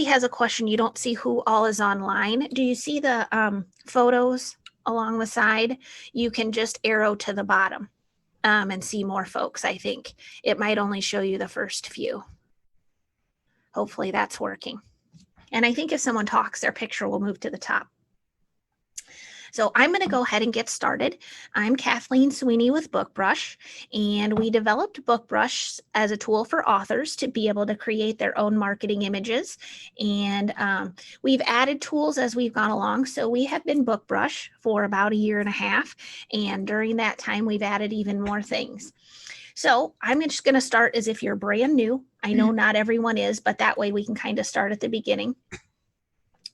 has a question, you don't see who all is online. Do you see the photos along the side? You can just arrow to the bottom and see more folks, I think. It might only show you the first few. Hopefully that's working. And I think if someone talks, their picture will move to the top. So I'm going to go ahead and get started. I'm Kathleen Sweeney with Bookbrush, and we developed Bookbrush as a tool for authors to be able to create their own marketing images. And we've added tools as we've gone along. So we have been Bookbrush for about 1.5 years. And during that time, we've added even more things. So I'm just going to start as if you're brand new. I know not everyone is, but that way we can kind of start at the beginning.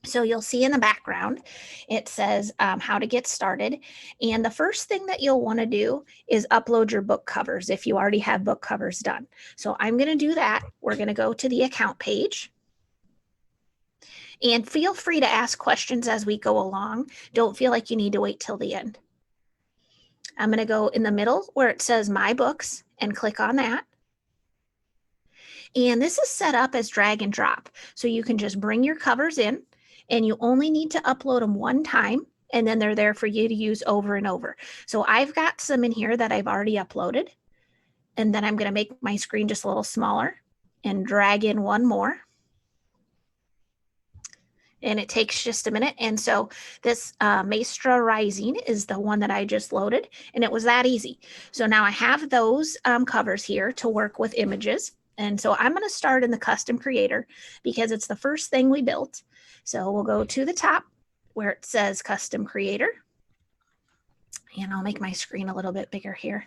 So you'll see in the background, it says how to get started. And the first thing that you'll want to do is upload your book covers if you already have book covers done. So I'm going to do that. We're going to go to the account page. And feel free to ask questions as we go along. Don't feel like you need to wait till the end. I'm going to go in the middle where it says My Books and click on that. And this is set up as drag and drop. So you can just bring your covers in. And you only need to upload them one time, and then they're there for you to use over and over. So I've got some in here that I've already uploaded, and then I'm going to make my screen just a little smaller and drag in one more. And it takes just a minute. And so this Maestra Rising is the one that I just loaded, and it was that easy. So now I have those covers here to work with images. And so I'm going to start in the Custom Creator because it's the first thing we built. So we'll go to the top where it says Custom Creator. And I'll make my screen a little bit bigger here.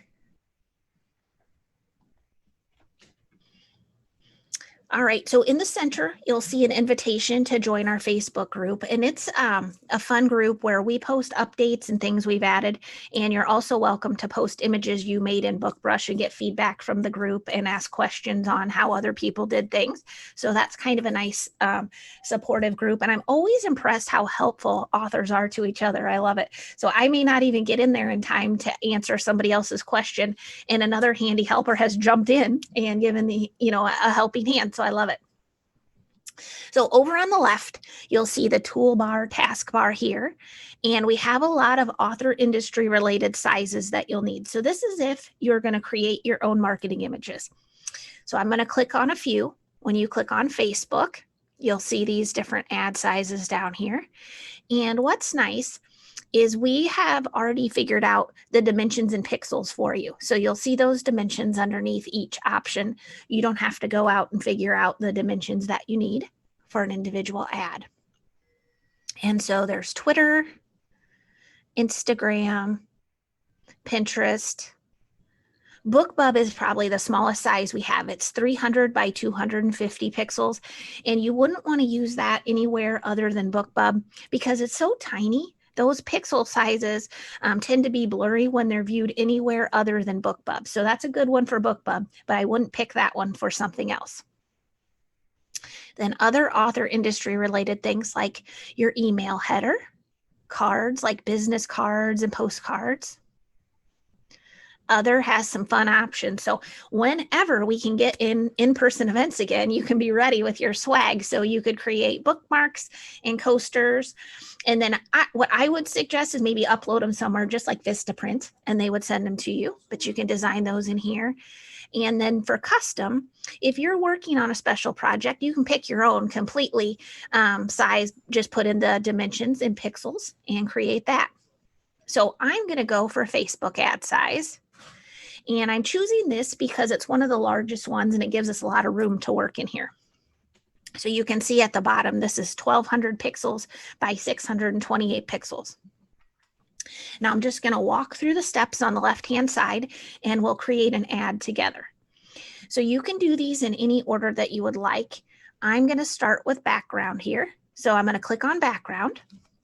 All right, so in the center, you'll see an invitation to join our Facebook group. And it's a fun group where we post updates and things we've added. And you're also welcome to post images you made in Bookbrush and get feedback from the group and ask questions on how other people did things. So that's kind of a nice supportive group. And I'm always impressed how helpful authors are to each other. I love it. So I may not even get in there in time to answer somebody else's question. And another handy helper has jumped in and given the, a helping hand. So I love it. So over on the left, you'll see the toolbar, taskbar here, and we have a lot of author industry related sizes that you'll need. So this is if you're going to create your own marketing images. So I'm going to click on a few. When you click on Facebook, you'll see these different ad sizes down here. And what's nice is we have already figured out the dimensions in pixels for you. So you'll see those dimensions underneath each option. You don't have to go out and figure out the dimensions that you need for an individual ad. And so there's Twitter, Instagram, Pinterest. BookBub is probably the smallest size we have. It's 300 by 250 pixels. And you wouldn't want to use that anywhere other than BookBub because it's so tiny. Those pixel sizes tend to be blurry when they're viewed anywhere other than BookBub. So that's a good one for BookBub, but I wouldn't pick that one for something else. Then other author industry related things like your email header, cards like business cards and postcards. Other has some fun options. So whenever we can get in-person events again, you can be ready with your swag. So you could create bookmarks and coasters. And then what I would suggest is maybe upload them somewhere just like Vistaprint, and they would send them to you, but you can design those in here. And then for custom, if you're working on a special project, you can pick your own completely size, just put in the dimensions in pixels and create that. So I'm going to go for Facebook ad size. And I'm choosing this because it's one of the largest ones and it gives us a lot of room to work in here. So you can see at the bottom, this is 1200 pixels by 628 pixels. Now I'm just going to walk through the steps on the left-hand side and we'll create an ad together. So you can do these in any order that you would like. I'm going to start with background here. So I'm going to click on background,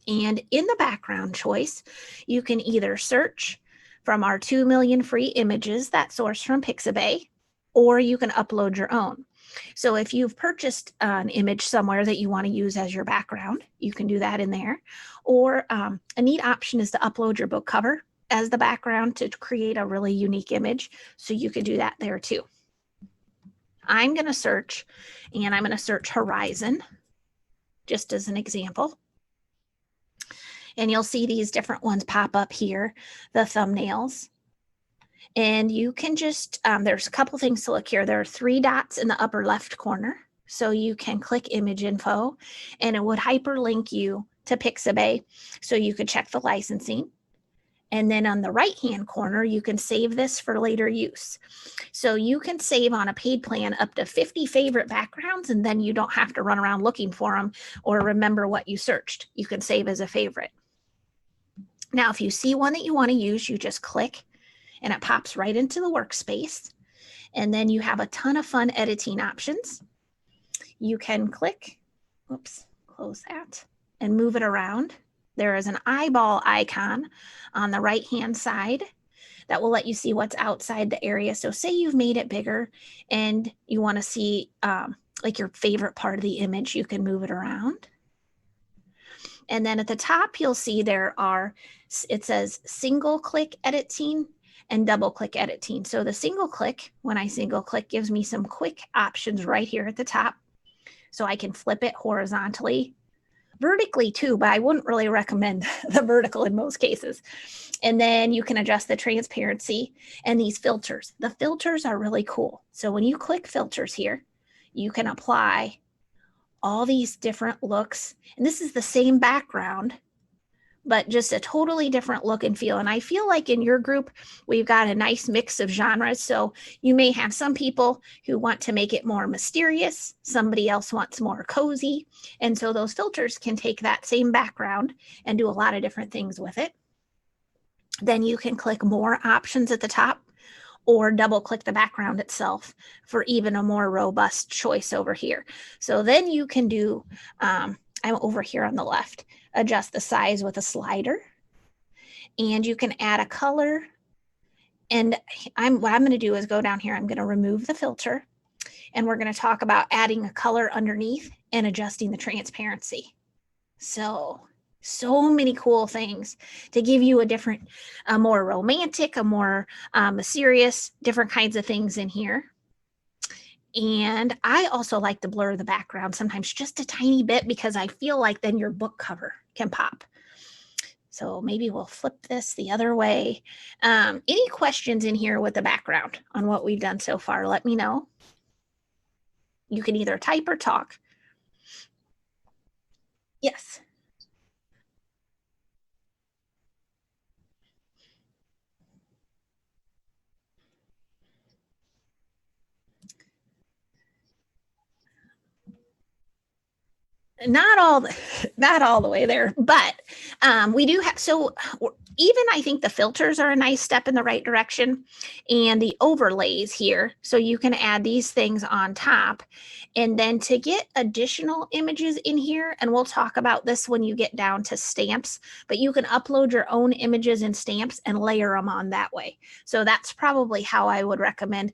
and in the background choice, you can either search from our 2 million free images that source from Pixabay, or you can upload your own. So if you've purchased an image somewhere that you want to use as your background, you can do that in there. Or a neat option is to upload your book cover as the background to create a really unique image. So you could do that there too. I'm going to search, and I'm going to search Horizon. just as an example. And you'll see these different ones pop up here, the thumbnails. And you can just, there's a couple things to look here. There are 3 dots in the upper left corner. So you can click image info and it would hyperlink you to Pixabay so you could check the licensing. And then on the right-hand corner, you can save this for later use. So you can save on a paid plan up to 50 favorite backgrounds, and then you don't have to run around looking for them or remember what you searched. You can save as a favorite. Now, if you see one that you want to use, you just click and it pops right into the workspace. And then you have a ton of fun editing options. You can click, oops, close that, and move it around. There is an eyeball icon on the right-hand side that will let you see what's outside the area. So say you've made it bigger and you want to see like your favorite part of the image, you can move it around. And then at the top, you'll see it says single click editing and double click editing. So the single click, when I single click, gives me some quick options right here at the top. So I can flip it horizontally, vertically too, but I wouldn't really recommend the vertical in most cases. And then you can adjust the transparency and these filters. The filters are really cool. So when you click filters here, you can apply all these different looks. And this is the same background, but just a totally different look and feel. And I feel like in your group, we've got a nice mix of genres. So you may have some people who want to make it more mysterious. Somebody else wants more cozy. And so those filters can take that same background and do a lot of different things with it. Then you can click more options at the top or double click the background itself for even a more robust choice over here. So then you can do, I'm over here on the left, adjust the size with a slider, and you can add a color. And what I'm going to do is go down here. I'm going to remove the filter, and we're going to talk about adding a color underneath and adjusting the transparency. So many cool things to give you a more romantic, a more serious, different kinds of things in here. And I also like to blur the background sometimes just a tiny bit because I feel like then your book cover can pop. So maybe we'll flip this the other way. Any questions in here with the background on what we've done so far? Let me know. You can either type or talk. Yes. Not all the way there, but we do have, so even I think the filters are a nice step in the right direction, and the overlays here. So you can add these things on top, and then to get additional images in here, and we'll talk about this when you get down to stamps, but you can upload your own images and stamps and layer them on that way. So that's probably how I would recommend.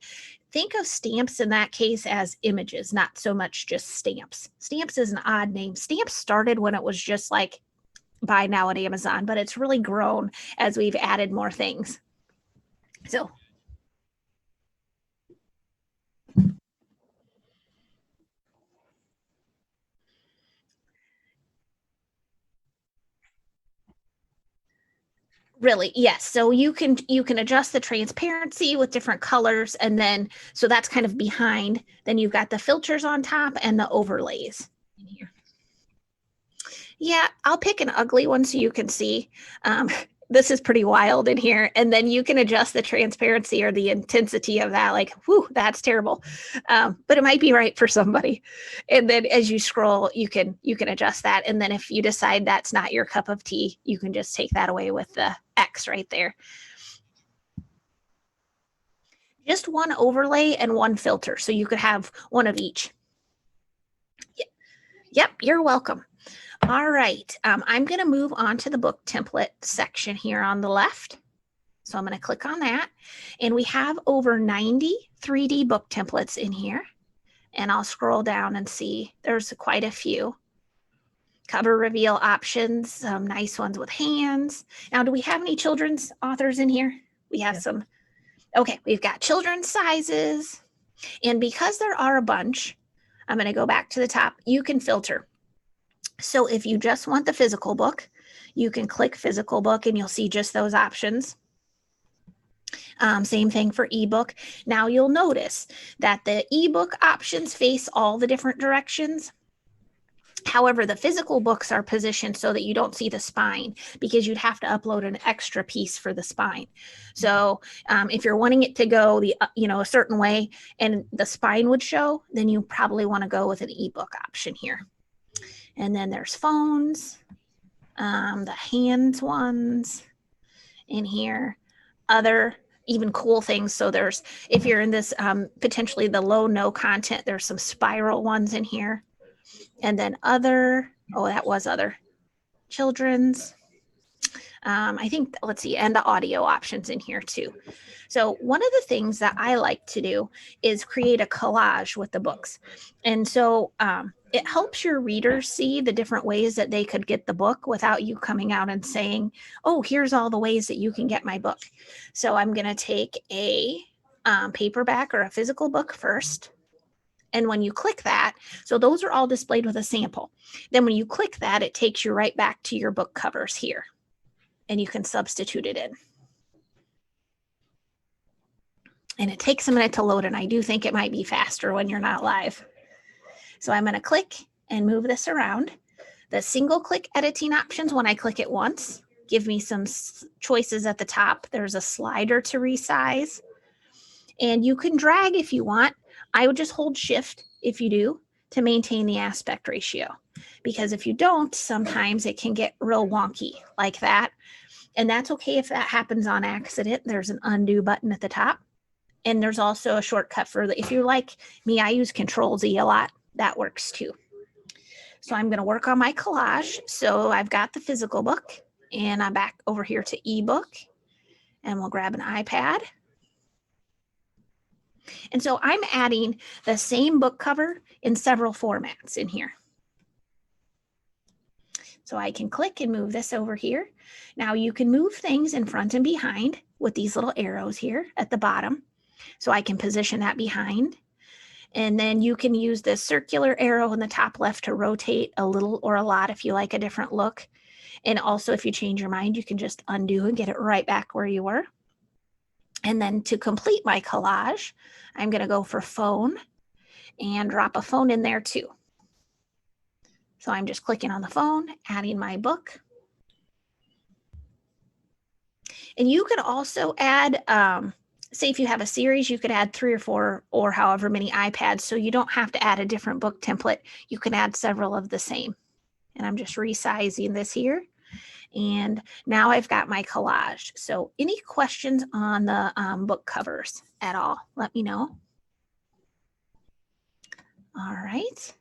Think of stamps in that case as images, not so much just stamps. Stamps is an odd name. Stamps started when it was just like buy now at Amazon, but it's really grown as we've added more things. So really, yes. So you can adjust the transparency with different colors, and then so that's kind of behind. Then you've got the filters on top and the overlays in here. Yeah, I'll pick an ugly one so you can see. This is pretty wild in here. And then you can adjust the transparency or the intensity of that. Like, whew, that's terrible. But it might be right for somebody. And then as you scroll, you can adjust that. And then if you decide that's not your cup of tea, you can just take that away with the X right there. Just one overlay and one filter. So you could have one of each. Yep, you're welcome. All right, I'm going to move on to the book template section here on the left. So I'm going to click on that. And we have over 90 3D book templates in here. And I'll scroll down and see there's quite a few. Cover reveal options, some nice ones with hands. Now, do we have any children's authors in here? We have some. Okay, we've got children's sizes. And because there are a bunch, I'm going to go back to the top. You can filter. So if you just want the physical book, you can click physical book and you'll see just those options. Same thing for ebook. Now you'll notice that the ebook options face all the different directions. However, the physical books are positioned so that you don't see the spine, because you'd have to upload an extra piece for the spine. So if you're wanting it to go a certain way and the spine would show, then you probably want to go with an ebook option here. And then there's phones, the hands ones in here, other even cool things. So there's, if you're in this potentially the low no content, there's some spiral ones in here. And then other, that was other, children's, I think, let's see, and the audio options in here too. So one of the things that I like to do is create a collage with the books. And so it helps your readers see the different ways that they could get the book without you coming out and saying, oh, here's all the ways that you can get my book. So I'm going to take a paperback or a physical book first. And when you click that, so those are all displayed with a sample. Then when you click that, it takes you right back to your book covers here, and you can substitute it in. And it takes a minute to load, and I do think it might be faster when you're not live. So I'm going to click and move this around. The single click editing options, when I click it once, give me some choices at the top. There's a slider to resize, and you can drag if you want. I would just hold shift if you do to maintain the aspect ratio, because if you don't, sometimes it can get real wonky like that. And that's okay if that happens on accident. There's an undo button at the top. And there's also a shortcut for if you're like me, I use Control-Z a lot. That works too. So I'm going to work on my collage. So I've got the physical book, and I'm back over here to ebook, and we'll grab an iPad. And so I'm adding the same book cover in several formats in here. So I can click and move this over here. Now you can move things in front and behind with these little arrows here at the bottom. So I can position that behind. And then you can use this circular arrow in the top left to rotate a little or a lot if you like a different look. And also if you change your mind, you can just undo and get it right back where you were. And then to complete my collage, I'm going to go for phone and drop a phone in there too. So I'm just clicking on the phone, adding my book. And you could also add, say if you have a series, you could add 3 or 4 or however many iPads. So you don't have to add a different book template. You can add several of the same. And I'm just resizing this here. And now I've got my collage. So any questions on the book covers at all, let me know. All right.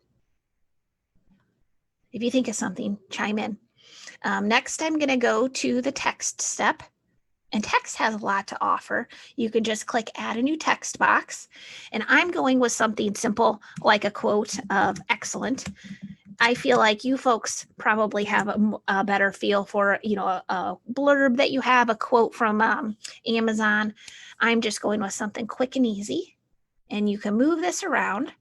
If you think of something, chime in. Next, I'm going to go to the text step. And text has a lot to offer. You can just click add a new text box. And I'm going with something simple like a quote of excellent. I feel like you folks probably have a better feel for, a blurb that you have, a quote from Amazon. I'm just going with something quick and easy. And you can move this around.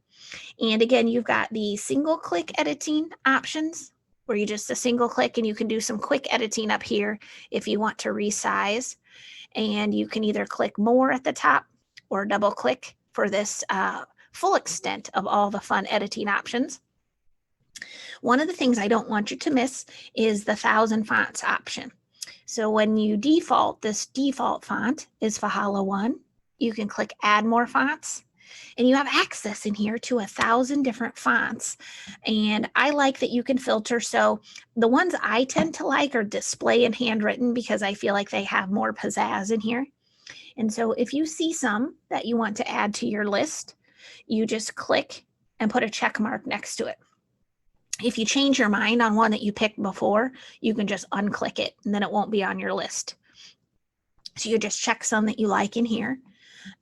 And again, you've got the single click editing options where you just a single click and you can do some quick editing up here if you want to resize. And you can either click more at the top or double click for this full extent of all the fun editing options. One of the things I don't want you to miss is the 1,000 fonts option. So when you default, this default font is Fahala 1. You can click add more fonts. And you have access in here to 1,000 different fonts. And I like that you can filter. So the ones I tend to like are display and handwritten because I feel like they have more pizzazz in here. And so if you see some that you want to add to your list, you just click and put a check mark next to it. If you change your mind on one that you picked before, you can just unclick it and then it won't be on your list. So you just check some that you like in here.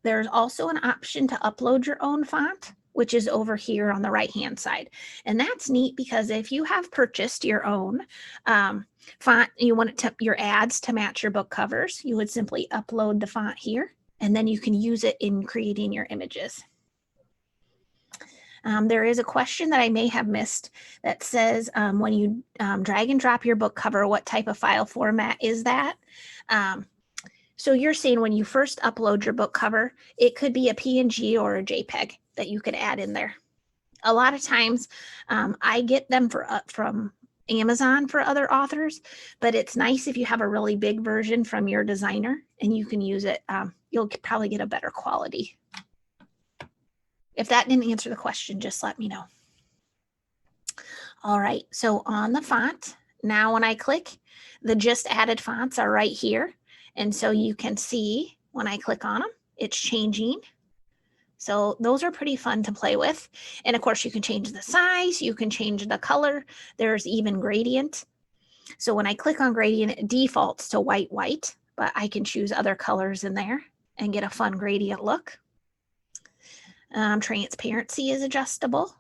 There's also an option to upload your own font, which is over here on the right-hand side. And that's neat because if you have purchased your own font, you want it to, your ads to match your book covers, you would simply upload the font here, and then you can use it in creating your images. There is a question that I may have missed that says when you drag and drop your book cover, what type of file format is that? So you're saying when you first upload your book cover, it could be a PNG or a JPEG that you could add in there. A lot of times I get them from Amazon for other authors, but it's nice if you have a really big version from your designer and you can use it. You'll probably get a better quality. If that didn't answer the question, just let me know. All right, so on the font, now when I click, the just added fonts are right here. And so you can see when I click on them, it's changing. So those are pretty fun to play with. And of course, you can change the size, you can change the color. There's even gradient. So when I click on gradient, it defaults to white, white, but I can choose other colors in there and get a fun gradient look. Transparency is adjustable,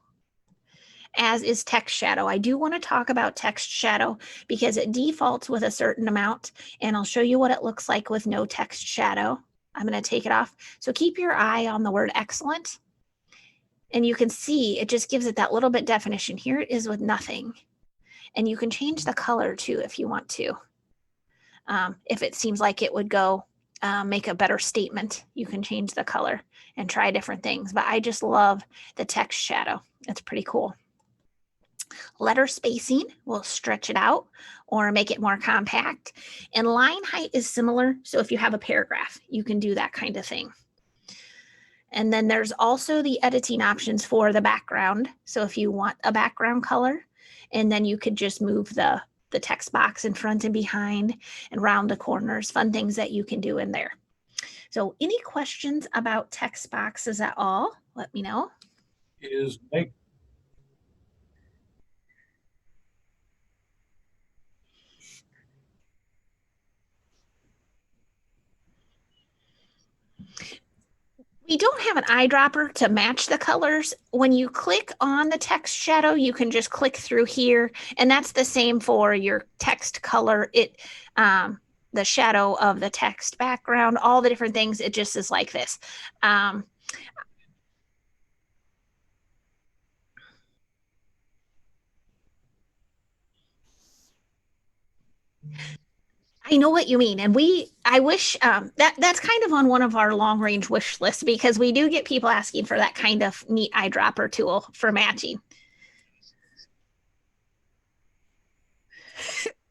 as is text shadow. I do want to talk about text shadow because it defaults with a certain amount, and I'll show you what it looks like with no text shadow. I'm going to take it off. So keep your eye on the word excellent. And you can see it just gives it that little bit definition. Here it is with nothing. And you can change the color too if you want to. If it seems like it would go make a better statement, you can change the color and try different things. But I just love the text shadow. It's pretty cool. Letter spacing will stretch it out or make it more compact. And line height is similar. So if you have a paragraph, you can do that kind of thing. And then there's also the editing options for the background. So if you want a background color, and then you could just move the text box in front and behind and round the corners, fun things that you can do in there. So any questions about text boxes at all? Let me know. Is make We don't have an eyedropper to match the colors. When you click on the text shadow, you can just click through here, and that's the same for your text color. The shadow of the text background, all the different things, it just is like this. I know what you mean. And I wish that's kind of on one of our long range wish lists because we do get people asking for that kind of neat eyedropper tool for matching.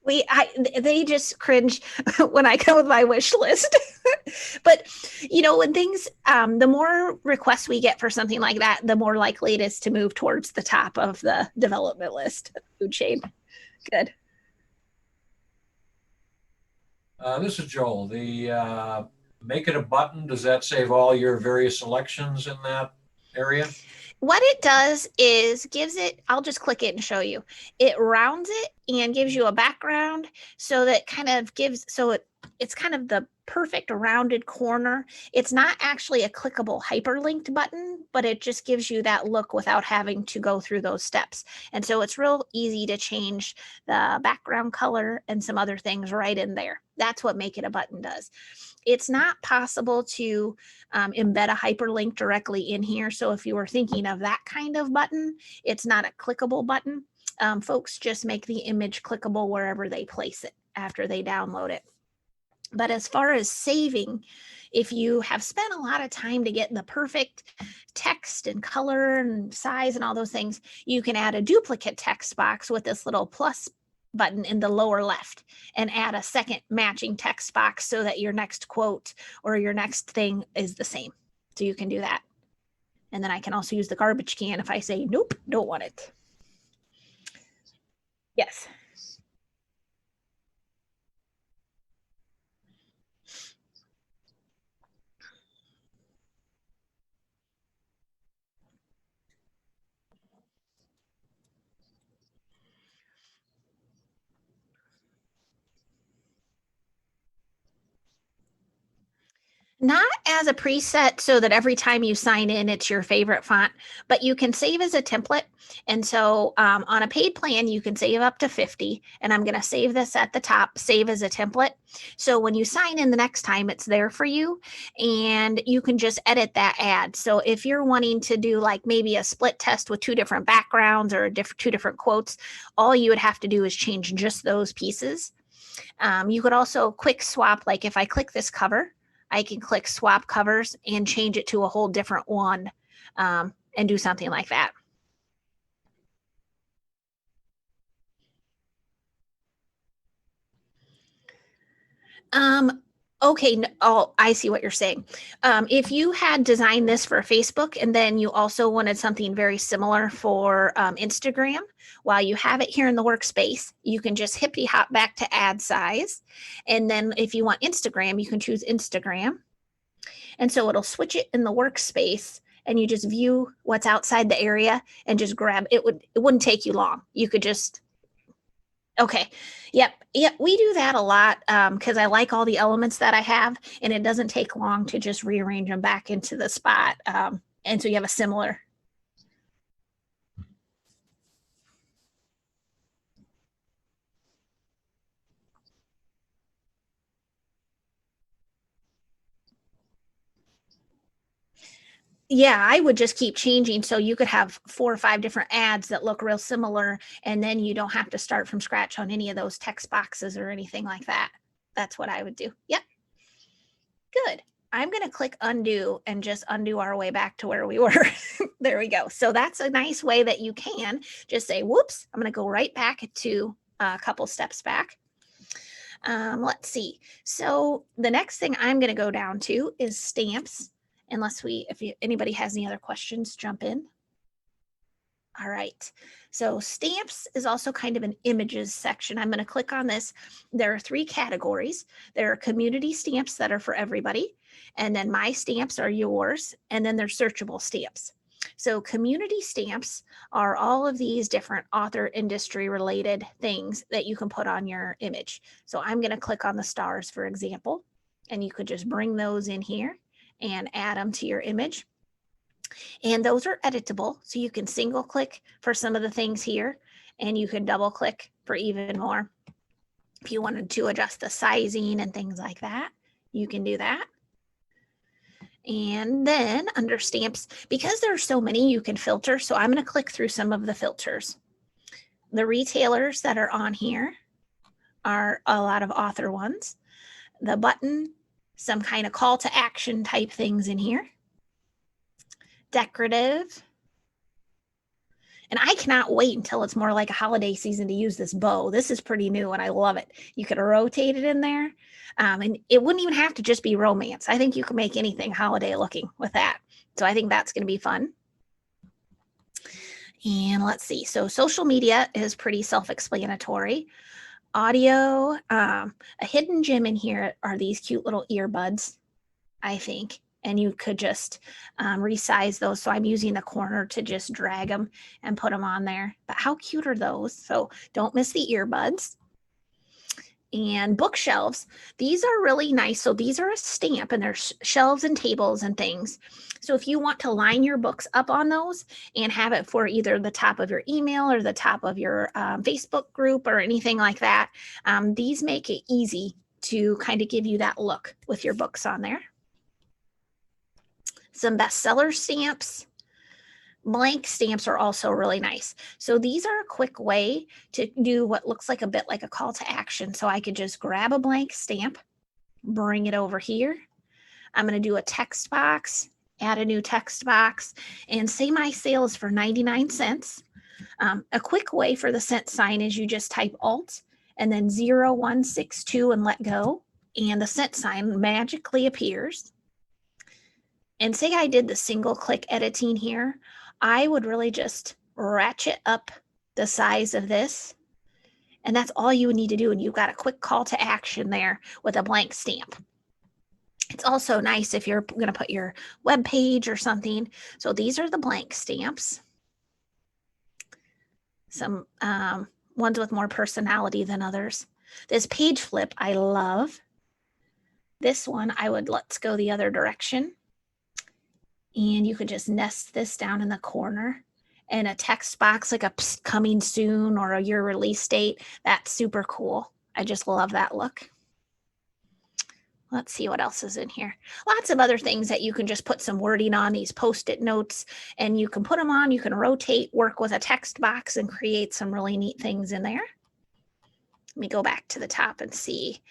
They just cringe when I come with my wish list. But when things, the more requests we get for something like that, the more likely it is to move towards the top of the development list food chain. Good. This is Joel. The make it a button, does that save all your various selections in that area? What it does is gives it, I'll just click it and show you. It rounds it and gives you a background so that kind of gives, so it's kind of the perfect rounded corner. It's not actually a clickable hyperlinked button, but it just gives you that look without having to go through those steps. And so it's real easy to change the background color and some other things right in there. That's what Make It a Button does. It's not possible to embed a hyperlink directly in here. So if you were thinking of that kind of button, it's not a clickable button. Folks just make the image clickable wherever they place it after they download it. But as far as saving, if you have spent a lot of time to get the perfect text and color and size and all those things, you can add a duplicate text box with this little plus button in the lower left and add a second matching text box so that your next quote or your next thing is the same. So you can do that. And then I can also use the garbage can if I say, nope, don't want it. Yes. Not as a preset so that every time you sign in, it's your favorite font, but you can save as a template. And so on a paid plan, you can save up to 50. And I'm going to save this at the top, save as a template. So when you sign in the next time, it's there for you and you can just edit that ad. So if you're wanting to do like maybe a split test with two different backgrounds or two different quotes, all you would have to do is change just those pieces. You could also quick swap, like if I click this cover, I can click swap covers and change it to a whole different one and do something like that. Okay. Oh, I see what you're saying. If you had designed this for Facebook and then you also wanted something very similar for Instagram, while you have it here in the workspace, you can just hippity hop back to ad size. And then if you want Instagram, you can choose Instagram. And so it'll switch it in the workspace and you just view what's outside the area and just grab it. It wouldn't take you long. You could just, okay. Yep. We do that a lot because I like all the elements that I have and it doesn't take long to just rearrange them back into the spot. And so you have a similar. Yeah, I would just keep changing so you could have 4 or 5 different ads that look real similar and then you don't have to start from scratch on any of those text boxes or anything like that. That's what I would do. Yep. Good. I'm going to click undo and just undo our way back to where we were. There we go. So that's a nice way that you can just say, whoops, I'm going to go right back to a couple steps back. Let's see. So the next thing I'm going to go down to is stamps. Unless anybody has any other questions, jump in. All right. So stamps is also kind of an images section. I'm going to click on this. There are 3 categories. There are community stamps that are for everybody. And then my stamps are yours. And then there's searchable stamps. So community stamps are all of these different author industry related things that you can put on your image. So I'm going to click on the stars, for example, and you could just bring those in here and add them to your image. And those are editable. So you can single click for some of the things here and you can double click for even more. If you wanted to adjust the sizing and things like that, you can do that. And then under stamps, because there are so many, you can filter. So I'm going to click through some of the filters. The retailers that are on here are a lot of author ones. The button, some kind of call to action type things in here. Decorative. And I cannot wait until it's more like a holiday season to use this bow. This is pretty new and I love it. You could rotate it in there. And it wouldn't even have to just be romance. I think you can make anything holiday looking with that. So I think that's going to be fun. And let's see. So social media is pretty self-explanatory. Audio, a hidden gem in here are these cute little earbuds, I think. And you could just resize those. So I'm using the corner to just drag them and put them on there. But how cute are those? So don't miss the earbuds. And bookshelves, these are really nice. So these are a stamp and there's shelves and tables and things. So if you want to line your books up on those and have it for either the top of your email or the top of your Facebook group or anything like that, these make it easy to kind of give you that look with your books on there. Some bestseller stamps. Blank stamps are also really nice. So these are a quick way to do what looks like a bit like a call to action. So I could just grab a blank stamp, bring it over here. I'm going to do a text box, add a new text box, and say my sale is for 99 cents. A quick way for the cent sign is you just type Alt and then 0162 and let go, and the cent sign magically appears. And say I did the single click editing here, I would really just ratchet up the size of this. And that's all you would need to do. And you've got a quick call to action there with a blank stamp. It's also nice if you're going to put your web page or something. So these are the blank stamps. Some ones with more personality than others. This page flip, I love. This one, let's go the other direction. And you could just nest this down in the corner, and a text box like a coming soon or your release date. That's super cool. I just love that look. Let's see what else is in here. Lots of other things that you can just put some wording on, these Post-it notes, and you can put them on, you can rotate, work with a text box and create some really neat things in there. Let me go back to the top and see.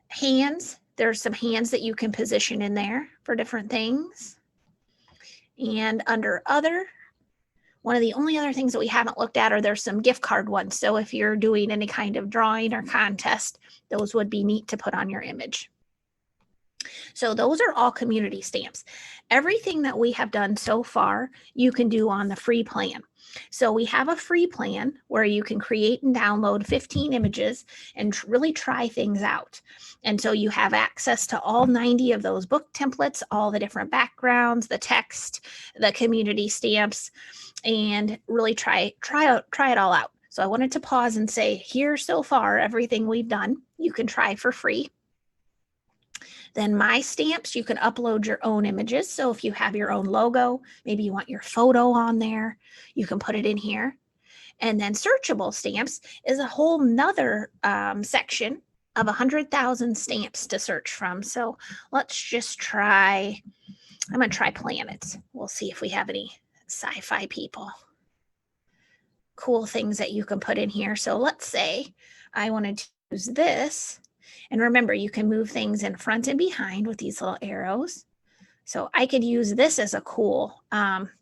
Hands, there's some hands that you can position in there for different things. And under other, one of the only other things that we haven't looked at are there's some gift card ones. So if you're doing any kind of drawing or contest, those would be neat to put on your image. So those are all community stamps. Everything that we have done so far, you can do on the free plan. So we have a free plan where you can create and download 15 images and really try things out. And so you have access to all 90 of those book templates, all the different backgrounds, the text, the community stamps, and really try it all out. So I wanted to pause and say, here so far, everything we've done, you can try for free. Then My Stamps, you can upload your own images. So if you have your own logo, maybe you want your photo on there, you can put it in here. And then Searchable Stamps is a whole nother section of 100,000 stamps to search from. So let's just try, I'm going to try planets. We'll see if we have any sci-fi people. Cool things that you can put in here. So let's say I wanted to use this. And remember, you can move things in front and behind with these little arrows. So I could use this as a cool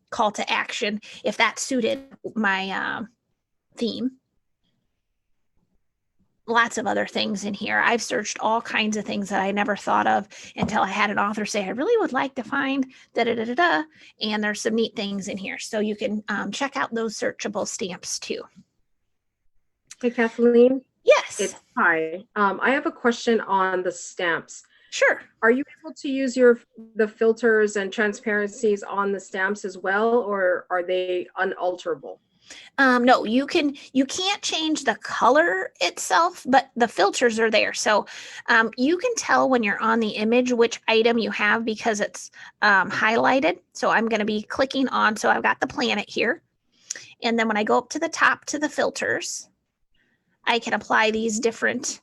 call to action if that suited my theme. Lots of other things in here. I've searched all kinds of things that I never thought of until I had an author say, I really would like to find da-da-da-da-da. And there's some neat things in here. So you can check out those searchable stamps too. Hey, Kathleen. Yes. Hi. I have a question on the stamps. Sure. Are you able to use the filters and transparencies on the stamps as well, or are they unalterable? No, you can't change the color itself, but the filters are there. So you can tell when you're on the image which item you have because it's highlighted. So I'm going to be clicking on, so I've got the planet here. And then when I go up to the top to the filters, I can apply these different.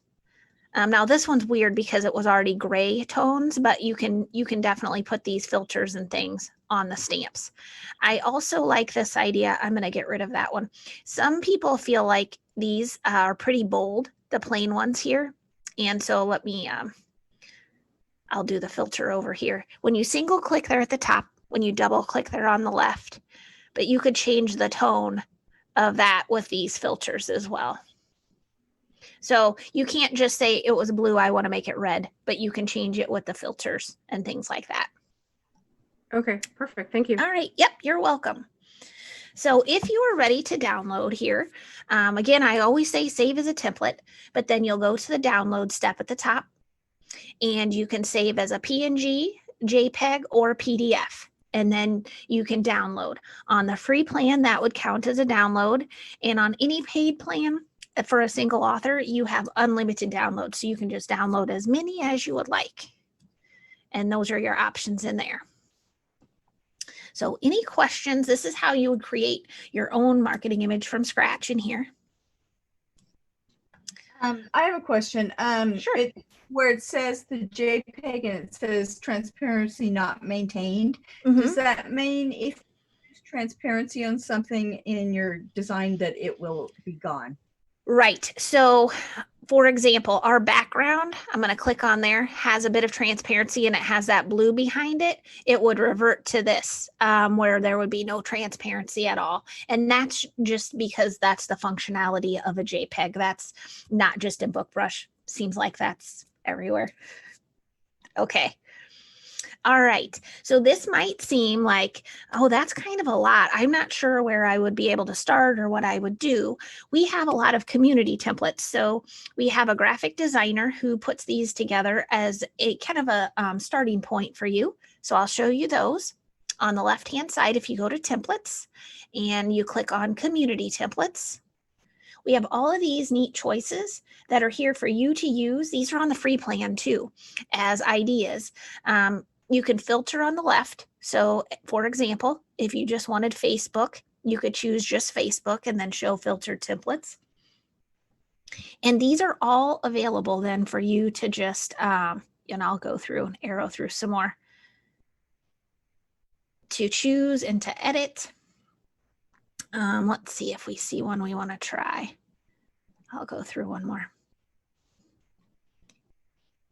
Now this one's weird because it was already gray tones, but you can definitely put these filters and things on the stamps. I also like this idea. I'm going to get rid of that one. Some people feel like these are pretty bold, the plain ones here. And so let me, I'll do the filter over here. When you single click, they're at the top. When you double click, they're on the left. But you could change the tone of that with these filters as well. So you can't just say it was blue, I want to make it red, but you can change it with the filters and things like that. Okay, perfect. Thank you. All right. Yep, you're welcome. So if you are ready to download here, again, I always say save as a template, but then you'll go to the download step at the top and you can save as a PNG, JPEG, or PDF. And then you can download. On the free plan, that would count as a download. And on any paid plan, for a single author, you have unlimited downloads. So you can just download as many as you would like. And those are your options in there. So any questions? This is how you would create your own marketing image from scratch in here. I have a question. Sure. Where it says the JPEG and it says transparency not maintained, Mm-hmm. does that mean if there's transparency on something in your design that it will be gone? Right. So for example, our background, I'm going to click on there, has a bit of transparency and it has that blue behind it. It would revert to this where there would be no transparency at all. And that's just because that's the functionality of a JPEG. That's not just in Bookbrush. Seems like that's everywhere. Okay. All right. So this might seem like, oh, that's kind of a lot. I'm not sure where I would be able to start or what I would do. We have a lot of community templates. So we have a graphic designer who puts these together as a kind of a starting point for you. So I'll show you those. On the left-hand side, if you go to templates and you click on community templates, we have all of these neat choices that are here for you to use. These are on the free plan too, as ideas. You can filter on the left. So for example, if you just wanted Facebook, you could choose just Facebook and then show filtered templates. And these are all available then for you to just, and I'll go through and arrow through some more, to choose and to edit. Let's see if we see one we want to try. I'll go through one more.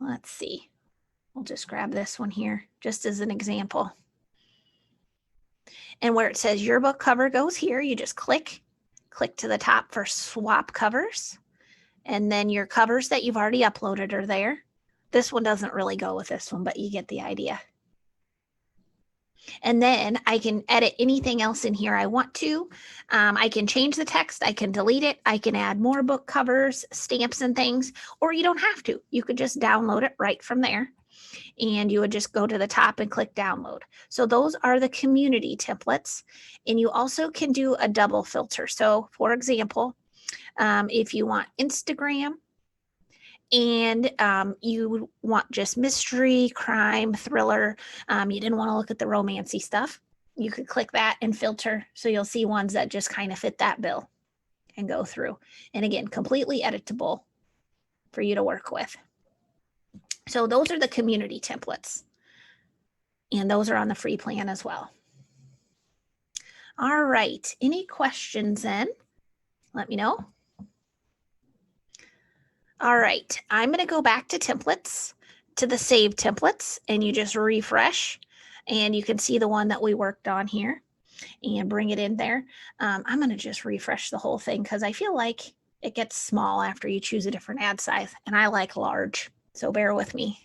Let's see. We'll just grab this one here just as an example. And where it says your book cover goes here, you just click to the top for swap covers. And then your covers that you've already uploaded are there. This one doesn't really go with this one, but you get the idea. And then I can edit anything else in here I want to. I can change the text. I can delete it. I can add more book covers, stamps and things, or you don't have to. You could just download it right from there. And you would just go to the top and click download. So those are the community templates. And you also can do a double filter. So for example, if you want Instagram, and you want just mystery, crime, thriller, you didn't want to look at the romancy stuff, you could click that and filter. So you'll see ones that just kind of fit that bill and go through. And again, completely editable for you to work with. So those are the community templates. And those are on the free plan as well. All right, any questions then? Let me know. All right, I'm going to go back to templates, to the save templates, and you just refresh and you can see the one that we worked on here and bring it in there. I'm going to just refresh the whole thing because I feel like it gets small after you choose a different ad size, and I like large, so bear with me.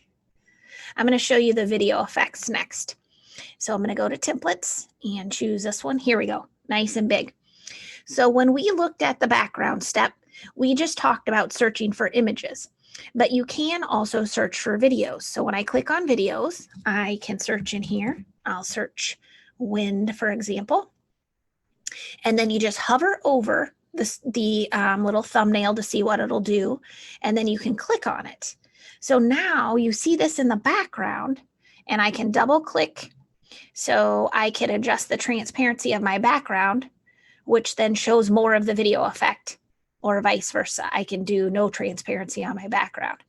I'm going to show you the video effects next. So I'm going to go to templates and choose this one. Here we go, nice and big. So when we looked at the background step, we just talked about searching for images, but you can also search for videos. So when I click on videos, I can search in here. I'll search wind, for example. And then you just hover over the little thumbnail to see what it'll do. And then you can click on it. So now you see this in the background, and I can double click. So I can adjust the transparency of my background, which then shows more of the video effect. Or vice versa. I can do no transparency on my background.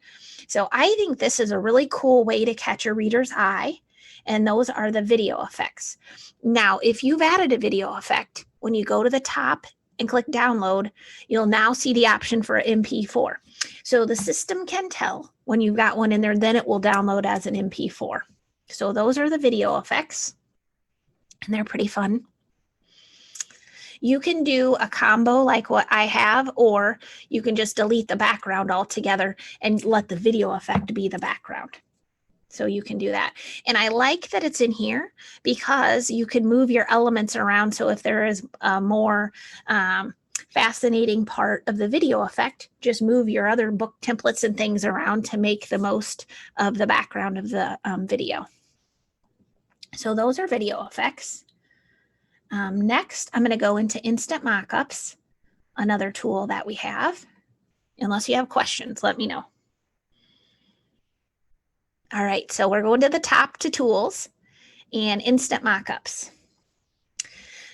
So I think this is a really cool way to catch a reader's eye. And those are the video effects. Now, if you've added a video effect, when you go to the top and click download, you'll now see the option for MP4. So the system can tell when you've got one in there, then it will download as an MP4. So those are the video effects. And they're pretty fun. You can do a combo like what I have, or you can just delete the background altogether and let the video effect be the background. So you can do that. And I like that it's in here because you can move your elements around. So if there is a more fascinating part of the video effect, just move your other book templates and things around to make the most of the background of the video. So those are video effects. Next, I'm going to go into instant mockups, another tool that we have. Unless you have questions, let me know. All right, so we're going to the top to tools and instant mockups.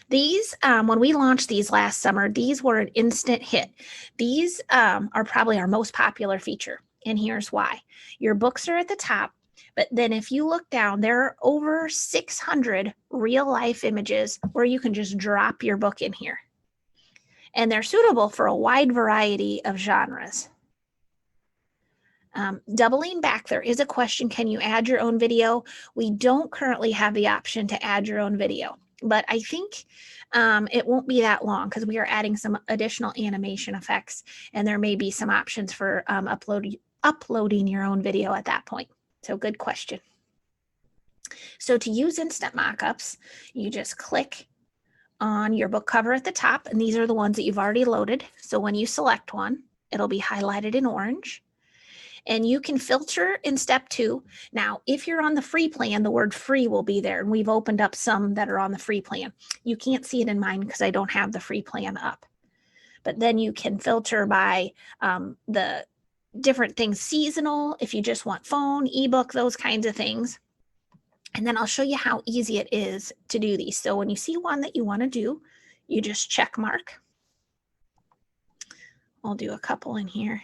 These, when we launched these last summer, these were an instant hit. These are probably our most popular feature, and here's why. Your books are at the top. But then if you look down, there are over 600 real life images where you can just drop your book in here. And they're suitable for a wide variety of genres. Doubling back, there is a question, can you add your own video? We don't currently have the option to add your own video, but I think it won't be that long because we are adding some additional animation effects, and there may be some options for uploading your own video at that point. So good question. So to use instant mockups, you just click on your book cover at the top, and these are the ones that you've already loaded. So when you select one, it'll be highlighted in orange. And you can filter in step 2. Now, if you're on the free plan, the word free will be there, and we've opened up some that are on the free plan. You can't see it in mine because I don't have the free plan up. but then you can filter by the different things, seasonal, if you just want phone, ebook, those kinds of things. And then I'll show you how easy it is to do these. So when you see one that you want to do, you just check mark. I'll do a couple in here.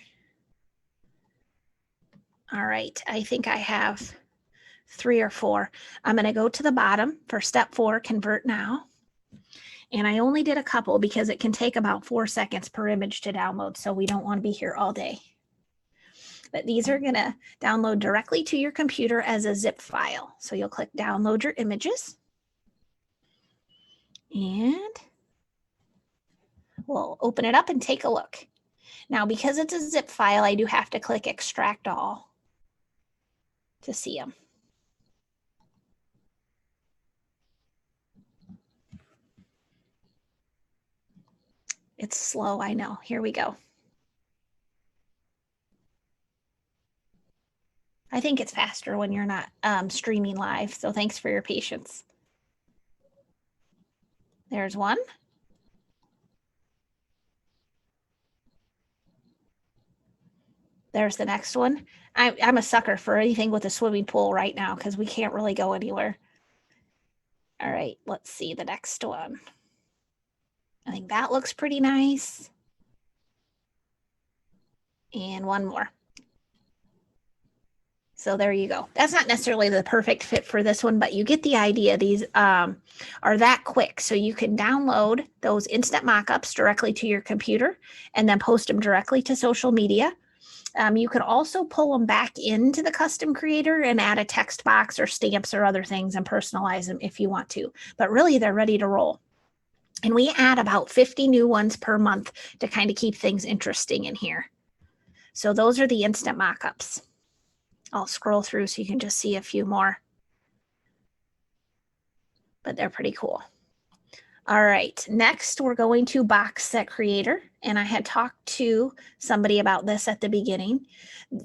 All right, I think I have 3 or 4. I'm going to go to the bottom for step 4, convert now. And I only did a couple because it can take about 4 seconds per image to download. So we don't want to be here all day. But these are going to download directly to your computer as a zip file. So you'll click download your images. And we'll open it up and take a look. Now, because it's a zip file, I do have to click extract all to see them. It's slow, I know. Here we go. I think it's faster when you're not streaming live, so thanks for your patience. There's one. There's the next one. I'm a sucker for anything with a swimming pool right now because we can't really go anywhere. All right, let's see the next one. I think that looks pretty nice. And one more. So there you go. That's not necessarily the perfect fit for this one, but you get the idea. These are that quick. So you can download those instant mockups directly to your computer and then post them directly to social media. You can also pull them back into the custom creator and add a text box or stamps or other things and personalize them if you want to. But really, they're ready to roll. And we add about 50 new ones per month to kind of keep things interesting in here. So those are the instant mockups. I'll scroll through so you can just see a few more. But they're pretty cool. All right, next we're going to Boxset Creator. And I had talked to somebody about this at the beginning.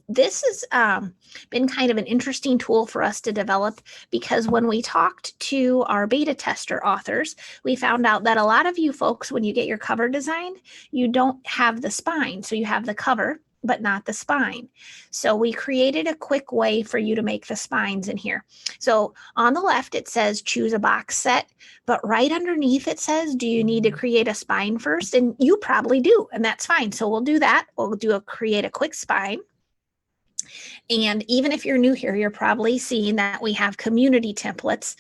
This has been kind of an interesting tool for us to develop because when we talked to our beta tester authors, we found out that a lot of you folks, when you get your cover designed, you don't have the spine. So you have the cover, but not the spine. So we created a quick way for you to make the spines in here. So on the left, it says choose a box set, but right underneath it says, do you need to create a spine first? And you probably do, and that's fine. So we'll do that. We'll create a quick spine. And even if you're new here, you're probably seeing that we have community templates.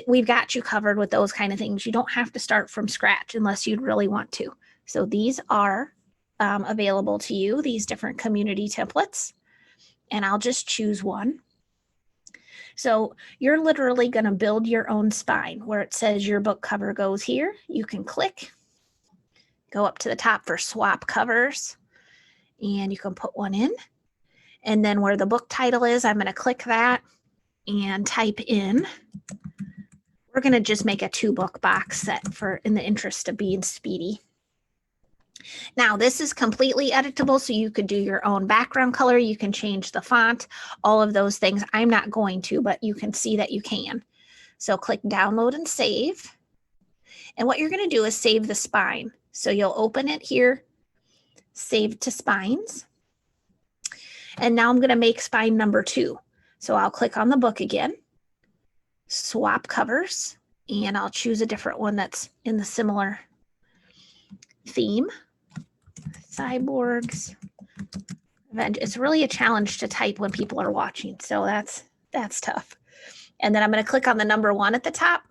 We've got you covered with those kind of things. You don't have to start from scratch unless you'd really want to. So these are available to you, these different community templates, and I'll just choose one. So you're literally going to build your own spine where it says your book cover goes here. You can click, go up to the top for swap covers, and you can put one in. And then where the book title is, I'm going to click that and type in. We're going to just make a 2-book box set in the interest of being speedy. Now, this is completely editable, so you could do your own background color. You can change the font, all of those things. I'm not going to, but you can see that you can. So click download and save. And what you're going to do is save the spine. So you'll open it here, save to spines. And now I'm going to make spine number 2. So I'll click on the book again, swap covers, and I'll choose a different one that's in the similar theme. Cyborgs. It's really a challenge to type when people are watching, so that's tough. And then I'm going to click on the number 1 at the top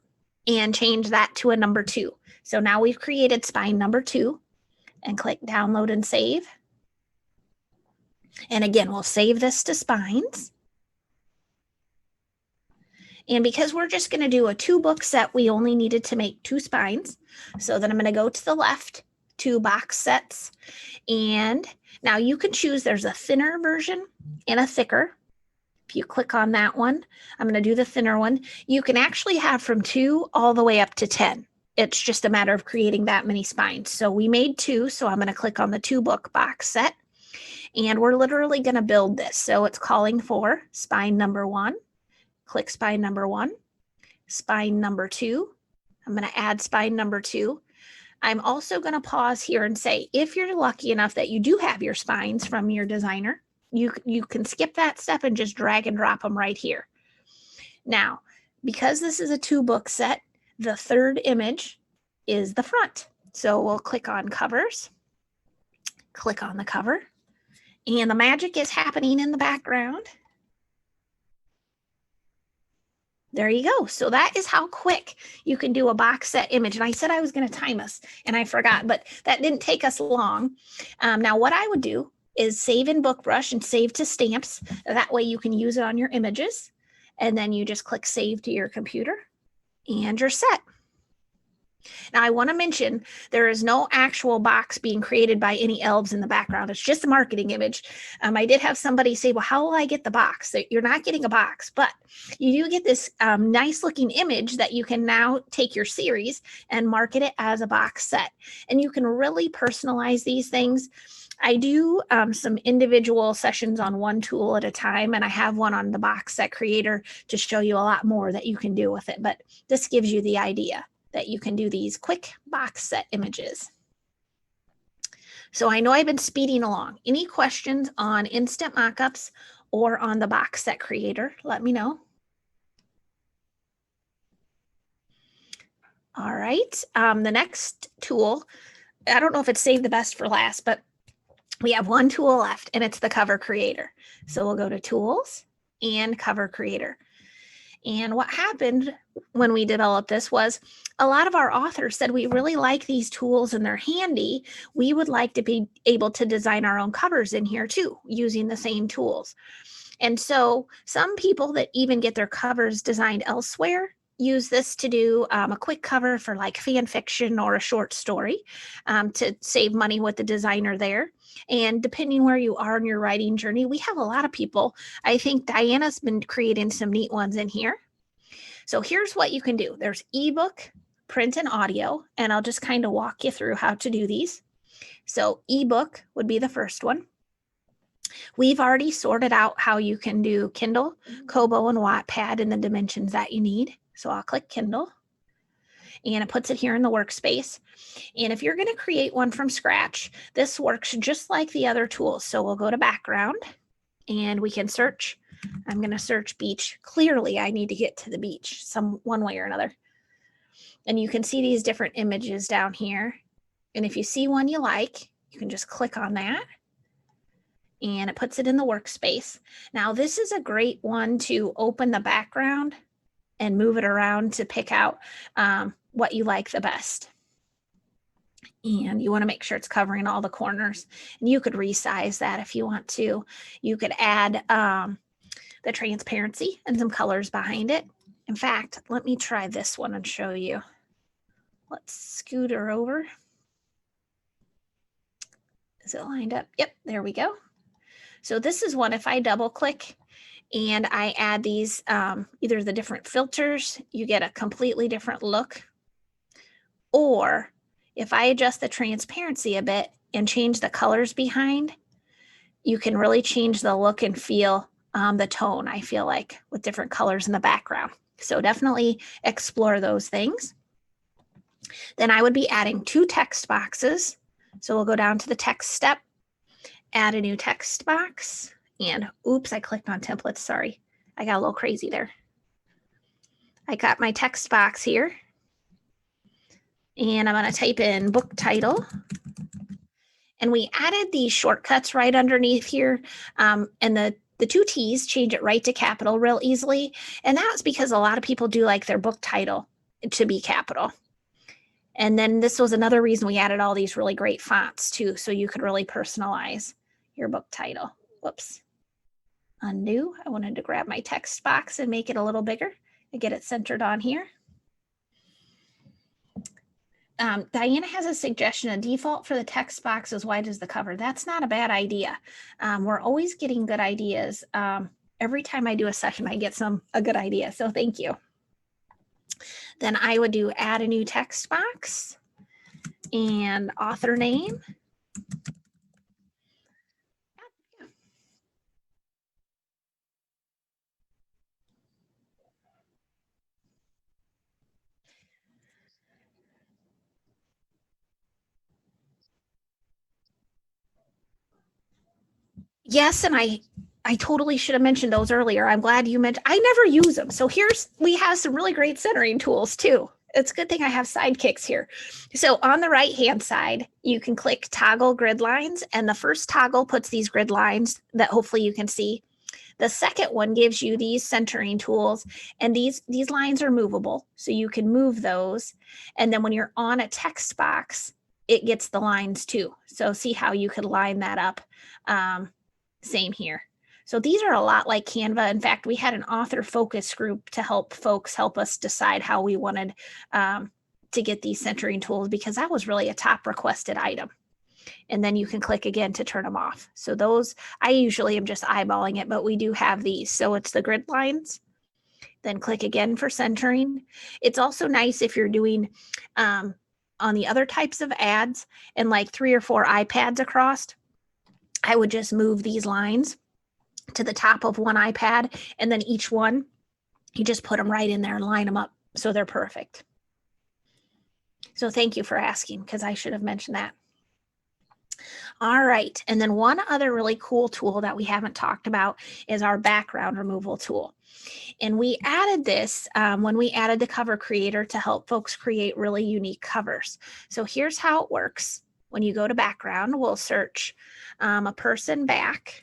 and change that to a number 2. So now we've created spine number 2 and click download and save. And again, we'll save this to spines. And because we're just going to do a 2-book set, we only needed to make 2 spines. So then I'm going to go to the left, 2 box sets. And now you can choose, there's a thinner version and a thicker. If you click on that one, I'm going to do the thinner one. You can actually have from 2 all the way up to 10. It's just a matter of creating that many spines. So we made 2, so I'm going to click on the 2-book box set. And we're literally going to build this. So it's calling for spine number 1. Click spine number 1. Spine number 2. I'm going to add spine number 2. I'm also going to pause here and say, if you're lucky enough that you do have your spines from your designer, you can skip that step and just drag and drop them right here. Now, because this is a 2-book set, the third image is the front. So we'll click on covers, click on the cover, and the magic is happening in the background. There you go. So that is how quick you can do a box set image. And I said I was going to time us and I forgot, but that didn't take us long. Now what I would do is save in Bookbrush and save to stamps. That way you can use it on your images. And then you just click save to your computer and you're set. Now I want to mention there is no actual box being created by any elves in the background. It's just a marketing image. I did have somebody say, well, how will I get the box? You're not getting a box, but you do get this nice looking image that you can now take your series and market it as a box set. And you can really personalize these things. I do some individual sessions on one tool at a time, and I have one on the Boxset Creator to show you a lot more that you can do with it. But this gives you the idea that you can do these quick box set images. So I know I've been speeding along. Any questions on instant mockups or on the Boxset Creator? Let me know. All right, the next tool, I don't know if it's saved the best for last, but we have one tool left and it's the Cover Creator. So we'll go to Tools and Cover Creator. And what happened when we developed this was a lot of our authors said, we really like these tools and they're handy. We would like to be able to design our own covers in here too, using the same tools. And so some people that even get their covers designed elsewhere use this to do a quick cover for like fan fiction or a short story to save money with the designer there. And depending where you are in your writing journey, we have a lot of people. I think Diana's been creating some neat ones in here. So here's what you can do. There's ebook, print, and audio, and I'll just kind of walk you through how to do these. So ebook would be the first one. We've already sorted out how you can do Kindle, Kobo, and Wattpad in the dimensions that you need. So I'll click Kindle and it puts it here in the workspace. And if you're going to create one from scratch, this works just like the other tools. So we'll go to background and we can search. I'm going to search beach. Clearly, I need to get to the beach one way or another. And you can see these different images down here. And if you see one you like, you can just click on that. And it puts it in the workspace. Now, this is a great one to open the background and move it around to pick out what you like the best. And you want to make sure it's covering all the corners. And you could resize that if you want to. You could add the transparency and some colors behind it. In fact, let me try this one and show you. Let's scoot her over. Is it lined up? Yep, there we go. So this is one, if I double click and I add these, either the different filters, you get a completely different look. Or if I adjust the transparency a bit and change the colors behind, you can really change the look and feel, the tone, I feel like, with different colors in the background. So definitely explore those things. Then I would be adding 2 text boxes. So we'll go down to the text step, add a new text box, and oops, I clicked on templates. Sorry, I got a little crazy there. I got my text box here, and I'm going to type in book title. And we added these shortcuts right underneath here, and the 2 T's change it right to capital real easily. And that's because a lot of people do like their book title to be capital. And then this was another reason we added all these really great fonts too, so you could really personalize your book title. Whoops. Undo. I wanted to grab my text box and make it a little bigger and get it centered on here. Diana has a suggestion. A default for the text box as wide as the cover. That's not a bad idea. We're always getting good ideas. Every time I do a session, I get a good idea. So thank you. Then I would do add a new text box and author name. Yes, and I totally should have mentioned those earlier. I'm glad you mentioned. I never use them. So we have some really great centering tools too. It's a good thing I have sidekicks here. So on the right hand side, you can click toggle grid lines, and the first toggle puts these grid lines that hopefully you can see. The second one gives you these centering tools, and these lines are movable, so you can move those. And then when you're on a text box, it gets the lines too. So see how you could line that up. Same here. So these are a lot like Canva. In fact, we had an author focus group to help us decide how we wanted to get these centering tools, because that was really a top requested item. And then you can click again to turn them off. So those, I usually am just eyeballing it, but we do have these. So it's the grid lines. Then click again for centering. It's also nice if you're doing on the other types of ads and like 3 or 4 iPads across. I would just move these lines to the top of one iPad, and then each one, you just put them right in there and line them up so they're perfect. So thank you for asking, because I should have mentioned that. All right, and then one other really cool tool that we haven't talked about is our background removal tool. And we added this when we added the cover creator to help folks create really unique covers. So here's how it works. When you go to background, we'll search a person back.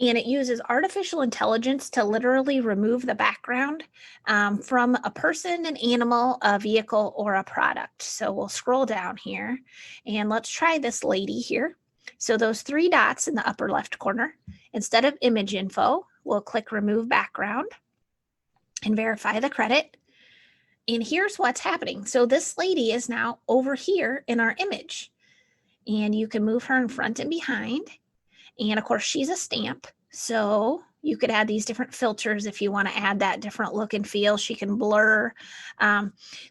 And it uses artificial intelligence to literally remove the background from a person, an animal, a vehicle, or a product. So we'll scroll down here and let's try this lady here. So those 3 dots in the upper left corner, instead of image info, we'll click remove background and verify the credit. And here's what's happening. So this lady is now over here in our image, and you can move her in front and behind. And of course, she's a stamp. So you could add these different filters if you want to add that different look and feel. She can blur.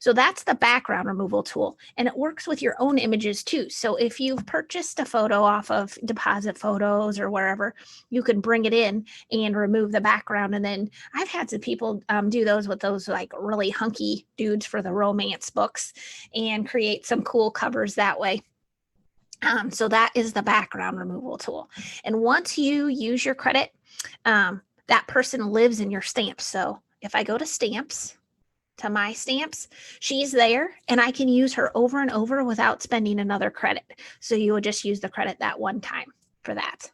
So that's the background removal tool. And it works with your own images too. So if you've purchased a photo off of Deposit Photos or wherever, you can bring it in and remove the background. And then I've had some people do those with those like really hunky dudes for the romance books and create some cool covers that way. So that is the background removal tool. And once you use your credit, that person lives in your stamps. So if I go to stamps, to my stamps, she's there, and I can use her over and over without spending another credit. So you would just use the credit that one time for that.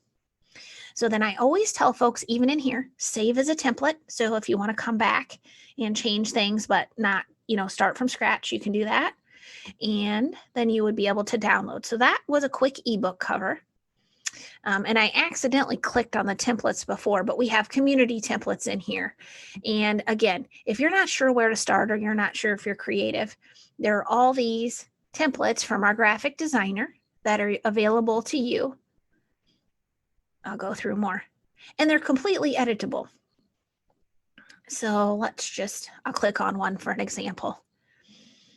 So then I always tell folks, even in here, save as a template. So if you want to come back and change things, but not, start from scratch, you can do that. And then you would be able to download. So that was a quick ebook cover. And I accidentally clicked on the templates before, but we have community templates in here. And again, if you're not sure where to start, or you're not sure if you're creative, there are all these templates from our graphic designer that are available to you. I'll go through more, and they're completely editable. So I'll click on one for an example.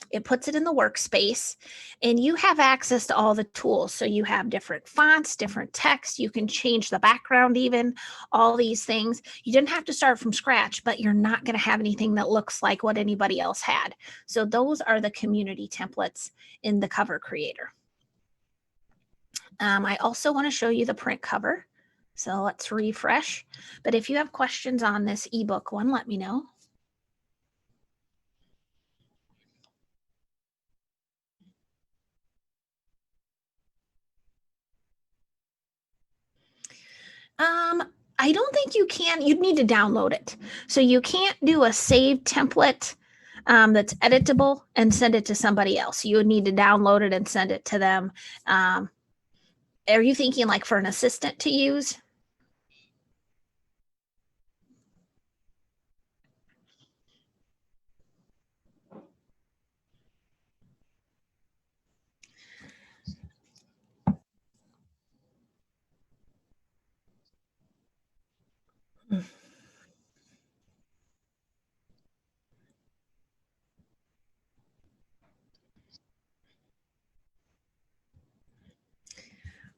It puts it in the workspace, and you have access to all the tools. So you have different fonts, different text. You can change the background, even all these things. You didn't have to start from scratch, but you're not going to have anything that looks like what anybody else had. So those are the community templates in the cover creator. I also want to show you the print cover. So let's refresh. But if you have questions on this ebook one, let me know. I don't think you can. You'd need to download it. So you can't do a saved template that's editable and send it to somebody else. You would need to download it and send it to them. Are you thinking like for an assistant to use?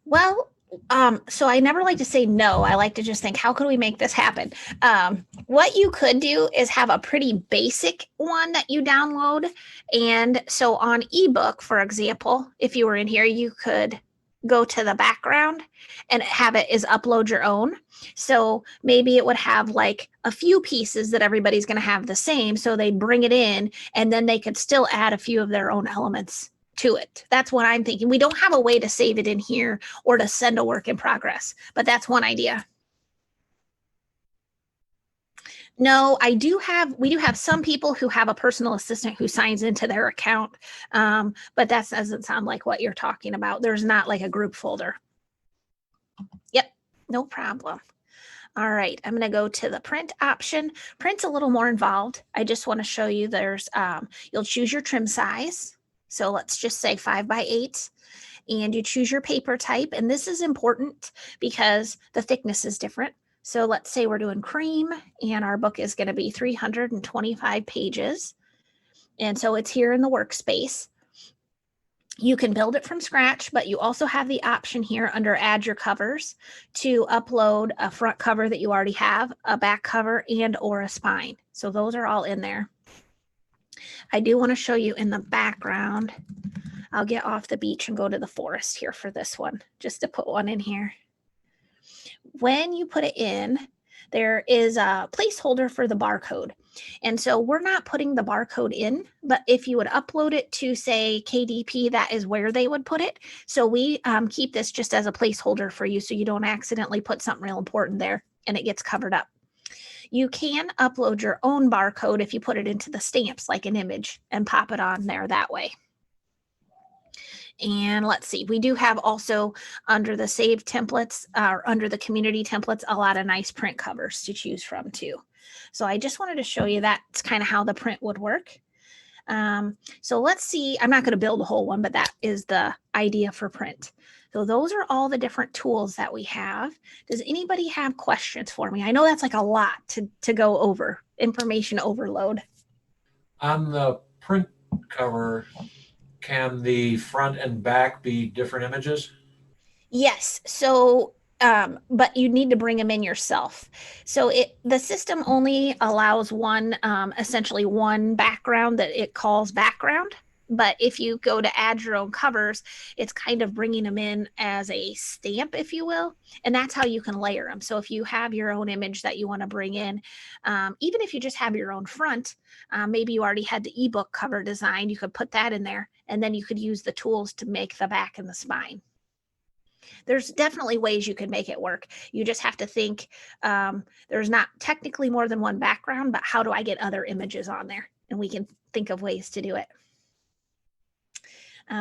Well, so I never like to say no. I like to just think, how can we make this happen? What you could do is have a pretty basic one that you download. And so on ebook, for example, if you were in here, you could go to the background and have it is upload your own. So maybe it would have like a few pieces that everybody's going to have the same. So they bring it in and then they could still add a few of their own elements to it. That's what I'm thinking. We don't have a way to save it in here or to send a work in progress, but that's one idea. No, we do have some people who have a personal assistant who signs into their account, but that doesn't sound like what you're talking about. There's not like a group folder. Yep, no problem. All right, I'm going to go to the print option. Print's a little more involved. I just want to show you you'll choose your trim size. So let's just say 5x8. And you choose your paper type. And this is important because the thickness is different. So let's say we're doing cream and our book is going to be 325 pages. And so it's here in the workspace. You can build it from scratch, but you also have the option here under add your covers to upload a front cover that you already have, a back cover, and or a spine. So those are all in there. I do want to show you in the background. I'll get off the beach and go to the forest here for this one, just to put one in here. When you put it in, there is a placeholder for the barcode. And so we're not putting the barcode in, but if you would upload it to say KDP, that is where they would put it. So we keep this just as a placeholder for you so you don't accidentally put something real important there and it gets covered up. You can upload your own barcode if you put it into the stamps like an image and pop it on there that way. And let's see, we do have also under the saved templates or under the community templates, a lot of nice print covers to choose from too. So I just wanted to show you that's kind of how the print would work. So let's see, I'm not going to build a whole one, but that is the idea for print. So those are all the different tools that we have. Does anybody have questions for me? I know that's like a lot to go over, information overload. On the print cover, can the front and back be different images? Yes. So, but you need to bring them in yourself. So the system only allows one, essentially one background that it calls background. But if you go to add your own covers, it's kind of bringing them in as a stamp, if you will. And that's how you can layer them. So if you have your own image that you want to bring in, even if you just have your own front, maybe you already had the ebook cover design, you could put that in there and then you could use the tools to make the back and the spine. There's definitely ways you can make it work. You just have to think there's not technically more than one background, but how do I get other images on there? And we can think of ways to do it.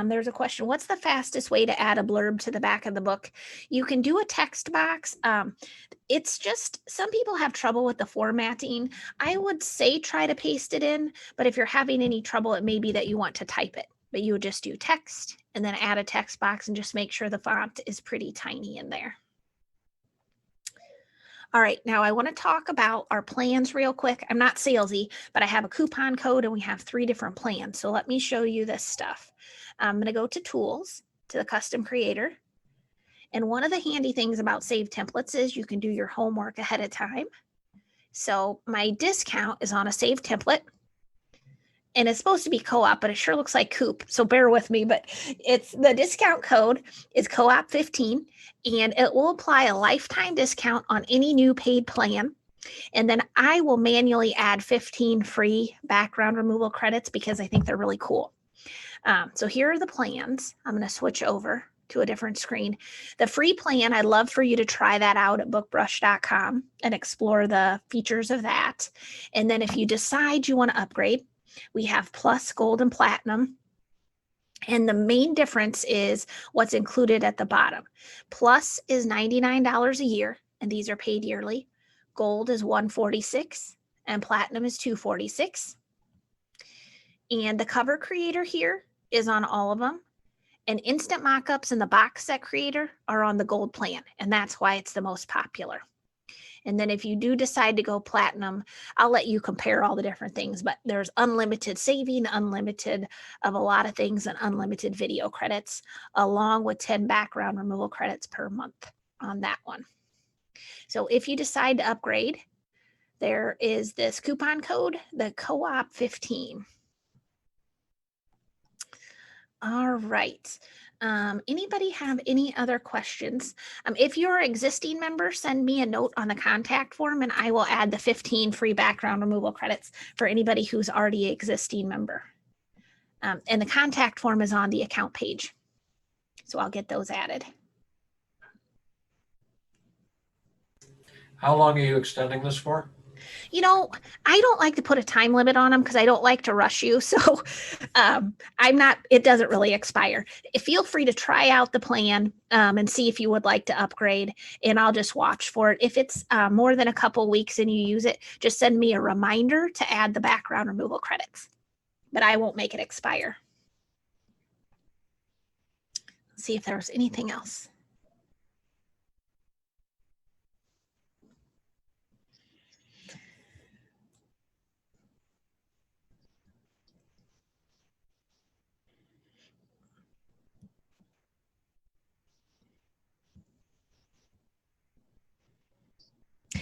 There's a question. What's the fastest way to add a blurb to the back of the book? You can do a text box. It's just some people have trouble with the formatting. I would say try to paste it in, but if you're having any trouble, it may be that you want to type it. But you would just do text and then add a text box and just make sure the font is pretty tiny in there. All right, now I want to talk about our plans real quick. I'm not salesy, but I have a coupon code and we have 3 different plans. So let me show you this stuff. I'm going to go to Tools, to the Custom Creator. And one of the handy things about Save Templates is you can do your homework ahead of time. So my discount is on a Save Template. And it's supposed to be co-op, but it sure looks like Coop. So bear with me, but it's the discount code is co-op 15 and it will apply a lifetime discount on any new paid plan. And then I will manually add 15 free background removal credits because I think they're really cool. So here are the plans. I'm going to switch over to a different screen. The free plan, I'd love for you to try that out at bookbrush.com and explore the features of that. And then if you decide you want to upgrade, we have Plus, Gold, and Platinum. And the main difference is what's included at the bottom. Plus is $99 a year, and these are paid yearly. Gold is $146, and Platinum is $246. And the cover creator here is on all of them. And Instant Mockups and the Boxset Creator are on the Gold plan, and that's why it's the most popular. And then if you do decide to go Platinum, I'll let you compare all the different things, but there's unlimited saving, unlimited of a lot of things, and unlimited video credits, along with 10 background removal credits per month on that one. So if you decide to upgrade, there is this coupon code, the co-op 15. All right. Anybody have any other questions? If you're an existing member, send me a note on the contact form and I will add the 15 free background removal credits for anybody who's already an existing member. And the contact form is on the account page. So I'll get those added. How long are you extending this for? You know, I don't like to put a time limit on them because I don't like to rush you. So it doesn't really expire. Feel free to try out the plan and see if you would like to upgrade, and I'll just watch for it. If it's more than a couple weeks and you use it, just send me a reminder to add the background removal credits, but I won't make it expire. Let's see if there's anything else.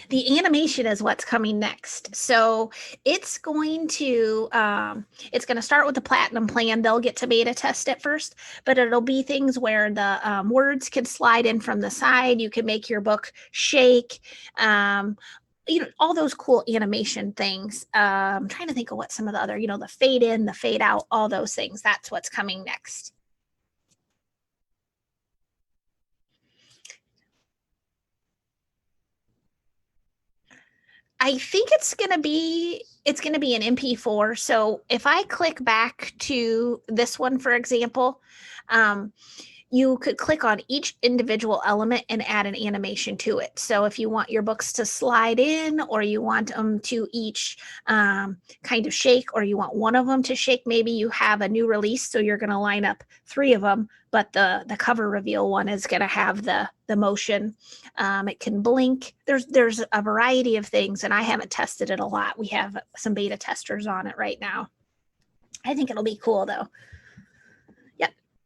The animation is what's coming next. So it's going to start with the platinum plan. They'll get to beta test it first, but it'll be things where the words can slide in from the side. You can make your book shake. All those cool animation things. I'm trying to think of what some of the other, the fade in, the fade out, all those things. That's what's coming next. I think it's going to be an MP4. So if I click back to this one, for example, you could click on each individual element and add an animation to it. So if you want your books to slide in, or you want them to each kind of shake, or you want one of them to shake, maybe you have a new release, so you're going to line up 3 of them, but the cover reveal one is going to have the motion. It can blink. There's a variety of things, and I haven't tested it a lot. We have some beta testers on it right now. I think it'll be cool though.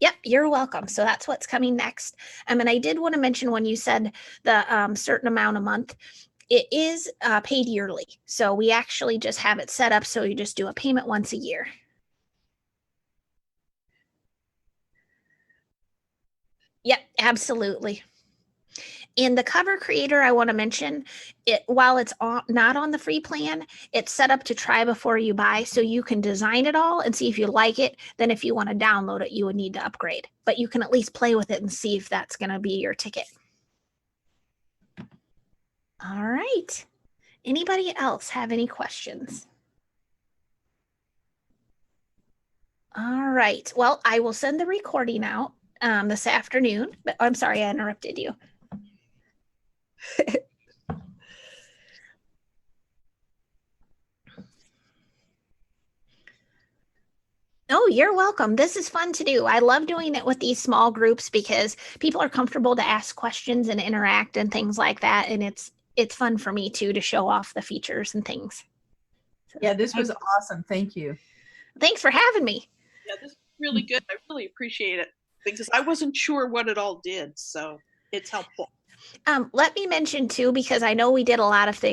Yep, you're welcome. So that's what's coming next. And I did want to mention, when you said the certain amount a month, it is paid yearly. So we actually just have it set up so you just do a payment once a year. Yep, absolutely. And the cover creator, I want to mention, while it's not on the free plan, it's set up to try before you buy, so you can design it all and see if you like it. Then if you want to download it, you would need to upgrade, but you can at least play with it and see if that's going to be your ticket. All right. Anybody else have any questions? All right. Well, I will send the recording out this afternoon, but I'm sorry I interrupted you. Oh, you're welcome. This is fun to do. I love doing it with these small groups because people are comfortable to ask questions and interact and things like that. And it's fun for me too, to show off the features and things. So, Yeah, this was awesome. Thank you. Thanks for having me. Yeah, this is really good. I really appreciate it because I wasn't sure what it all did. So it's helpful. Let me mention too, because I know we did a lot of things